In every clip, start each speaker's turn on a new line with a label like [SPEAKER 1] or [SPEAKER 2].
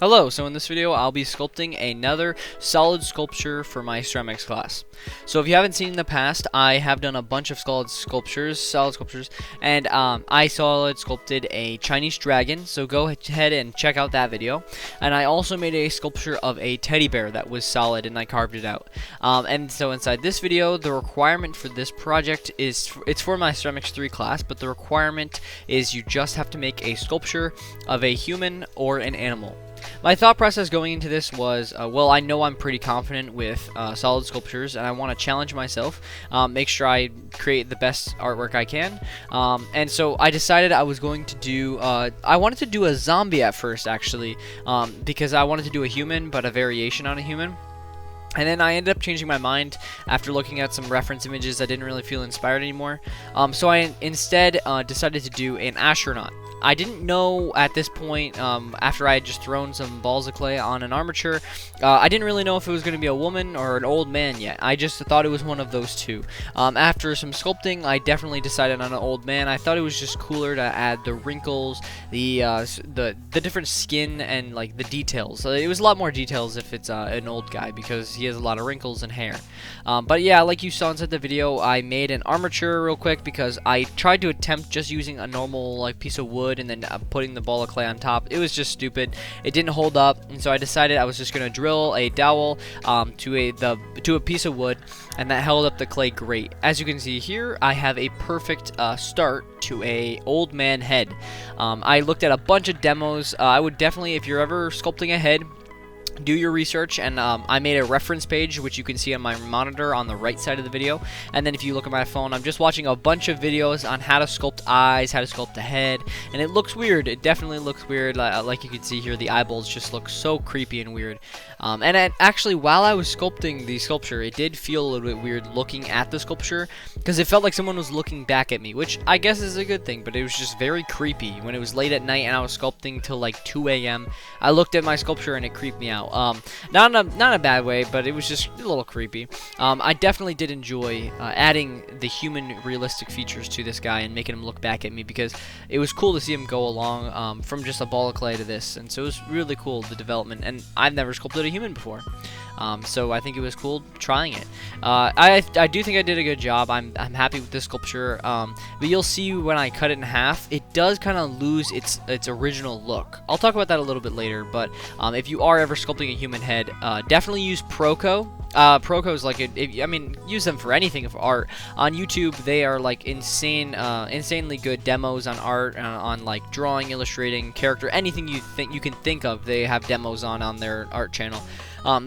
[SPEAKER 1] Hello, so in this video I'll be sculpting another solid sculpture for my ceramics class. So if you haven't seen in the past, I have done a bunch of solid sculptures, and I solid sculpted a Chinese dragon, so go ahead and check out that video. And I also made a sculpture of a teddy bear that was solid and I carved it out. And so inside this video, the requirement for this project is, it's for my ceramics 3 class, but the requirement is you just have to make a sculpture of a human or an animal. My thought process going into this was, well, I know I'm pretty confident with solid sculptures, and I want to challenge myself, make sure I create the best artwork I can, and so I decided I was going to do, I wanted to do a zombie at first, actually, because I wanted to do a human, but a variation on a human. And then I ended up changing my mind after looking at some reference images. I didn't really feel inspired anymore. So I instead decided to do an astronaut. I didn't know at this point, after I had just thrown some balls of clay on an armature, I didn't really know if it was going to be a woman or an old man yet. I just thought it was one of those two. After some sculpting, I definitely decided on an old man. I thought it was just cooler to add the wrinkles, the different skin, and like the details. It was a lot more details if it's an old guy, because he has a lot of wrinkles and hair. But yeah, like you saw inside the video, I made an armature real quick because I tried to attempt just using a normal like piece of wood and then putting the ball of clay on top. It was just stupid. It didn't hold up, and so I decided I was just gonna drill a dowel to a piece of wood, and that held up the clay great. As you can see here, I have a perfect start to a old man head. I looked at a bunch of demos. I would definitely, if you're ever sculpting a head, do your research, and I made a reference page which you can see on my monitor on the right side of the video. And then if you look at my phone, I'm just watching a bunch of videos on how to sculpt eyes, how to sculpt the head, and it looks weird. It definitely looks weird. Like you can see here, the eyeballs just look so creepy and weird. Actually, while I was sculpting the sculpture, it did feel a little bit weird looking at the sculpture, because it felt like someone was looking back at me, which I guess is a good thing, but it was just very creepy. When it was late at night and I was sculpting till like 2 a.m., I looked at my sculpture and it creeped me out. Not in a bad way, but it was just a little creepy. I definitely did enjoy adding the human realistic features to this guy and making him look back at me, because it was cool to see him go along from just a ball of clay to this, and so it was really cool, the development, and I've never sculpted a human before. So I think it was cool trying it. I do think I did a good job. I'm happy with this sculpture, but you'll see when I cut it in half, it does kind of lose its original look. I'll talk about that a little bit later, but if you are ever sculpting a human head, definitely use Proco. Proco is like I mean, use them for anything of art. On YouTube, they are like insanely good demos on art, on like drawing, illustrating, character, anything you can think of. They have demos on their art channel.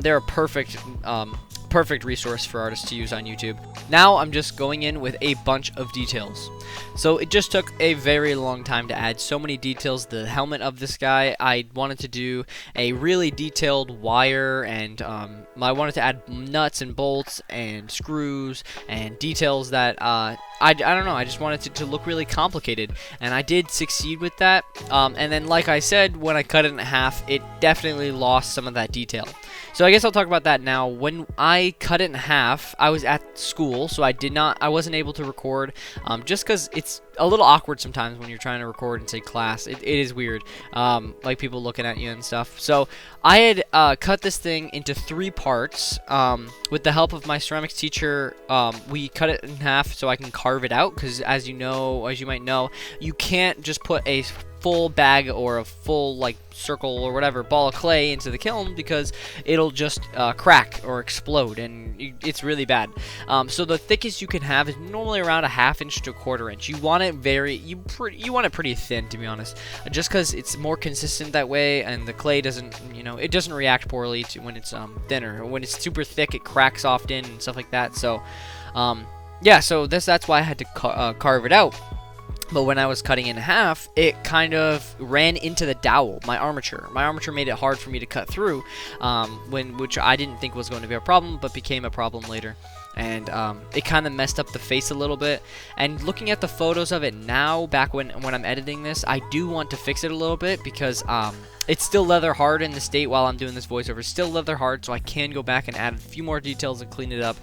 [SPEAKER 1] They're a perfect resource for artists to use on YouTube. Now I'm just going in with a bunch of details. So it just took a very long time to add so many details. The helmet of this guy, I wanted to do a really detailed wire, and I wanted to add nuts and bolts and screws and details that I don't know, I just wanted it to look really complicated, and I did succeed with that. And then, like I said, when I cut it in half, it definitely lost some of that detail. So I guess I'll talk about that now. When I cut it in half, I was at school, so I wasn't able to record, just because it's a little awkward sometimes when you're trying to record in, say, class. It is weird, like people looking at you and stuff. So I had cut this thing into 3 parts. With the help of my ceramics teacher, we cut it in half so I can carve it out, because as you might know, you can't just put a full bag or a full like circle or whatever ball of clay into the kiln, because it'll just crack or explode, and it's really bad. So the thickest you can have is normally around a 1/2 inch to 1/4 inch. You want it you want it pretty thin, to be honest, just because it's more consistent that way, and the clay doesn't, it doesn't react poorly to when it's thinner. When it's super thick, it cracks often and stuff like that. So yeah, so that's why I had to carve it out. But when I was cutting in half, it kind of ran into the dowel, my armature. My armature made it hard for me to cut through, which I didn't think was going to be a problem, but became a problem later. And it kind of messed up the face a little bit. And looking at the photos of it now, back when I'm editing this, I do want to fix it a little bit, because It's still leather hard in the state while I'm doing this voiceover. It's still leather hard, so I can go back and add a few more details and clean it up.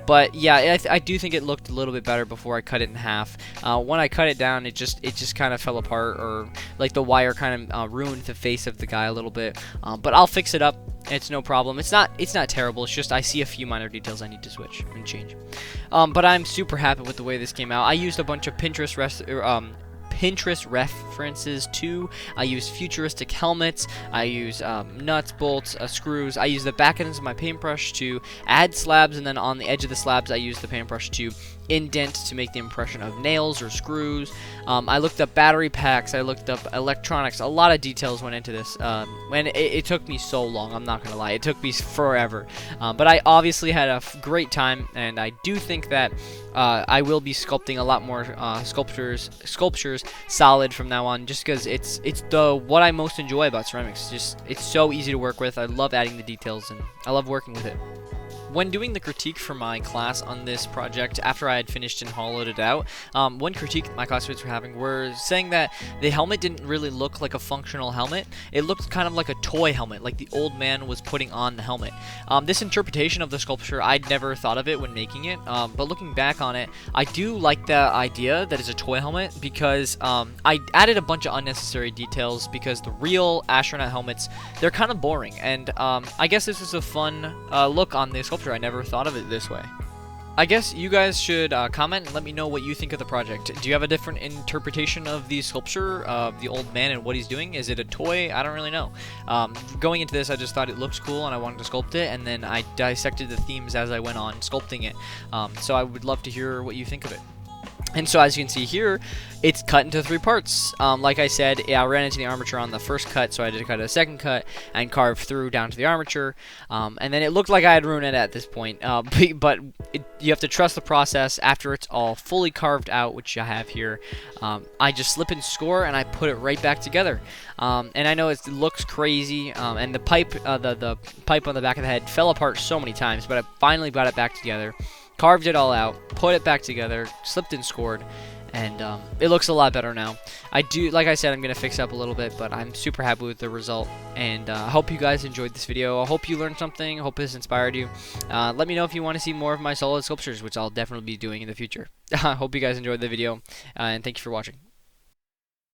[SPEAKER 1] But yeah, I do think it looked a little bit better before I cut it in half. When I cut it down, it just kind of fell apart, or like the wire kind of ruined the face of the guy a little bit. But I'll fix it up. It's no problem. It's not terrible. It's just I see a few minor details I need to switch and change. But I'm super happy with the way this came out. I used a bunch of Pinterest references too. I use futuristic helmets. I use nuts, bolts, screws. I use the back ends of my paintbrush to add slabs, and then on the edge of the slabs I use the paintbrush to indent to make the impression of nails or screws. I looked up battery packs. I looked up electronics. A lot of details went into this, and it took me so long. I'm not gonna lie, it took me forever. But I obviously had a great time, and I do think that I will be sculpting a lot more sculptures solid from now on, just because it's what I most enjoy about ceramics. It's so easy to work with. I love adding the details, and I love working with it. When doing the critique for my class on this project, after I had finished and hollowed it out, one critique my classmates were having were saying that the helmet didn't really look like a functional helmet. It looked kind of like a toy helmet, like the old man was putting on the helmet. This interpretation of the sculpture, I'd never thought of it when making it, but looking back on it, I do like the idea that it's a toy helmet, because I added a bunch of unnecessary details, because the real astronaut helmets, they're kind of boring, and I guess this is a fun look on the sculpture. I never thought of it this way. I guess you guys should comment and let me know what you think of the project. Do you have a different interpretation of the sculpture of the old man and what he's doing? Is it a toy? I don't really know. Going into this, I just thought it looks cool and I wanted to sculpt it, and then I dissected the themes as I went on sculpting it. So I would love to hear what you think of it. And so as you can see here, it's cut into 3 parts. Like I said, I ran into the armature on the first cut, so I had to cut a second cut and carve through down to the armature. And then it looked like I had ruined it at this point. But you have to trust the process. After it's all fully carved out, which I have here, I just slip and score and I put it right back together. And I know it looks crazy, and the pipe on the back of the head fell apart so many times, but I finally got it back together. Carved it all out, put it back together, slipped and scored, and it looks a lot better now. Like I said, I'm going to fix up a little bit, but I'm super happy with the result, and I hope you guys enjoyed this video. I hope you learned something. I hope this inspired you. Let me know if you want to see more of my solid sculptures, which I'll definitely be doing in the future. I hope you guys enjoyed the video, and thank you for watching.